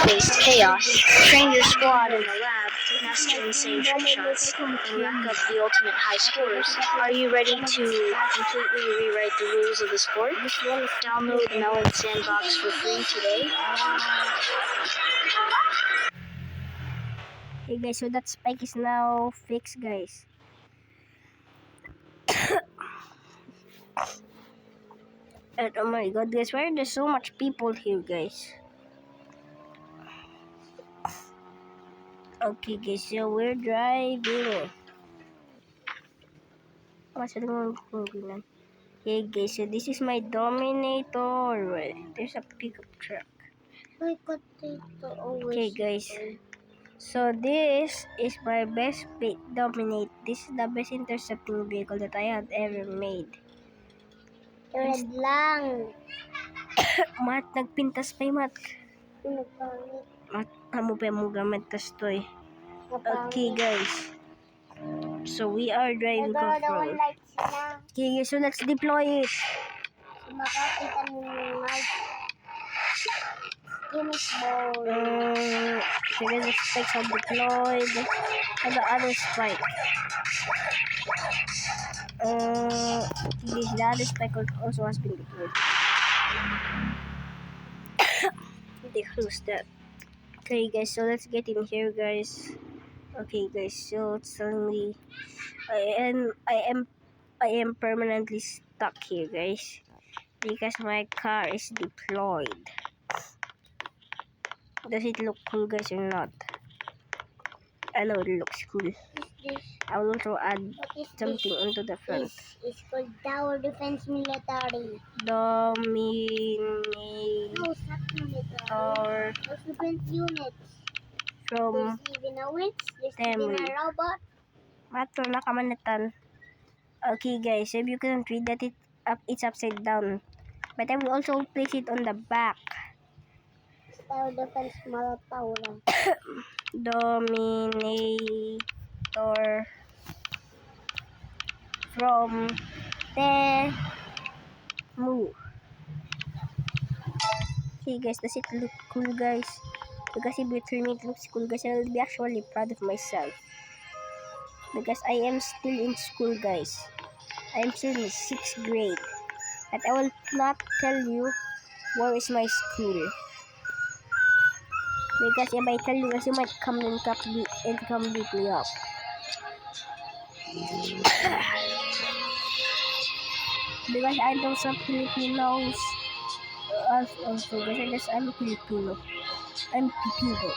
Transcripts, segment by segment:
face chaos, train your squad in the lab, master insane trick shots, and rack up the ultimate high scores. Are you ready to completely rewrite the rules of the sport? Download Melon Sandbox for free today. Hey guys, so that spike is now fixed, guys. And oh my god, guys, why are there so much people here, guys? Okay, guys, so we're driving. Hey guys, so this is my Dominator. There's a pickup truck. Okay, guys. So this is my best Dominate. This is the best intercepting vehicle that I have ever made. Red lang. Mat, nagpintas pa yung Mat. Mat, amo pa yung gamit tas to eh. Okay, guys. So we are driving control. Okay, so let's deploy it. Makakita mo yung light. Gimmicks ball. So guys, the spikes are deployed. And the other spike. The other spike also has been deployed. They close that. Okay, guys, so let's get in here, guys. Okay, guys, so it's suddenly I am permanently stuck here, guys, because my car is deployed. Does it look cool, guys, or not? I know it looks cool. I will also add something onto the front. It's called Tower Defense Military. Dominator No, it's not military. Those defense units. From There's even a witch. There's even a robot. Mato na kamanatan. Okay, guys, if you couldn't read that, it's upside down. But I will also place it on the back. Tower Defense Military. Dominator from Temu. See, guys, does it look cool, guys? Because if you turn it looks cool, guys, I'll be actually proud of myself. Because I am still in school, guys. I am still in 6th grade. But I will not tell you where is my school. Because if I tell you, guys, you might come and beat me up. Because I know some Filipinos. Also, guys, I'm Filipino. I'm Filipino.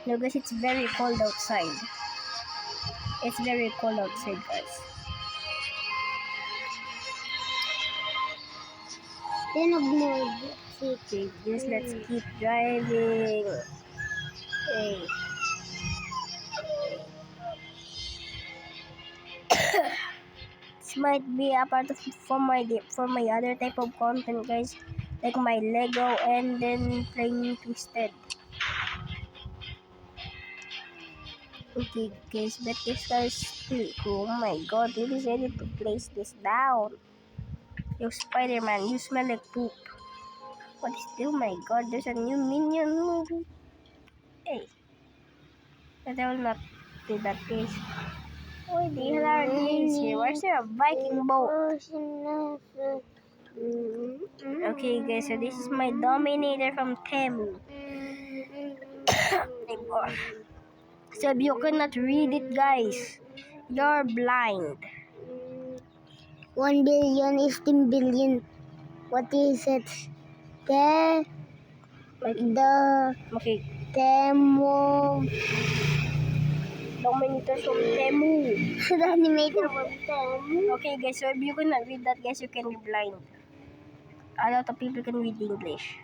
No, guys, it's very cold outside. It's very cold outside, guys. Then of more. Okay, just let's keep driving. Okay. This might be a part of for my other type of content, guys, like my Lego and then playing Twisted. Okay, guys, but this guy is still cool. Oh my god, we decided to place this down. Yo, Spider-Man, you smell like poop. What is this? Oh my god, there's a new minion movie. Hey. But I will not do that, guys. Oh, the hell are these here? Why is there a Viking boat? Okay, guys, so this is my Dominator from Temu. So if you cannot read it, guys, you're blind. 1 billion is 10 billion. What is it? Okay. Temu. Dominator from Temu. The animator from Temu. Okay, guys, so if you cannot read that, guys, you can be blind. A lot of people can read English.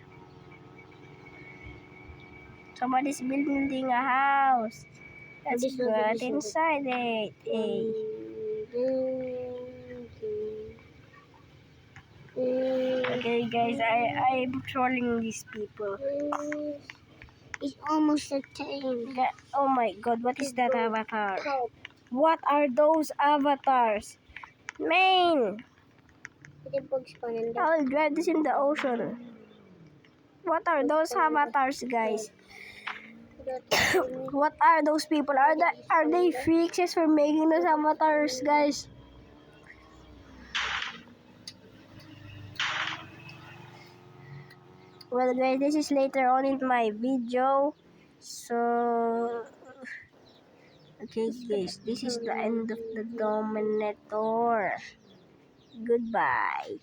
Somebody's building a house. Let's get inside it. Hey. Okay, guys, I'm trolling these people. It's almost a time. Oh my god, what is that avatar? What are those avatars? Man! I will drive this in the ocean. What are those avatars, guys? What are those people? Are they fixes for making those avatars, guys? Well, guys, this is later on in my video. So, okay, guys, this is the end of the Dominator. Goodbye.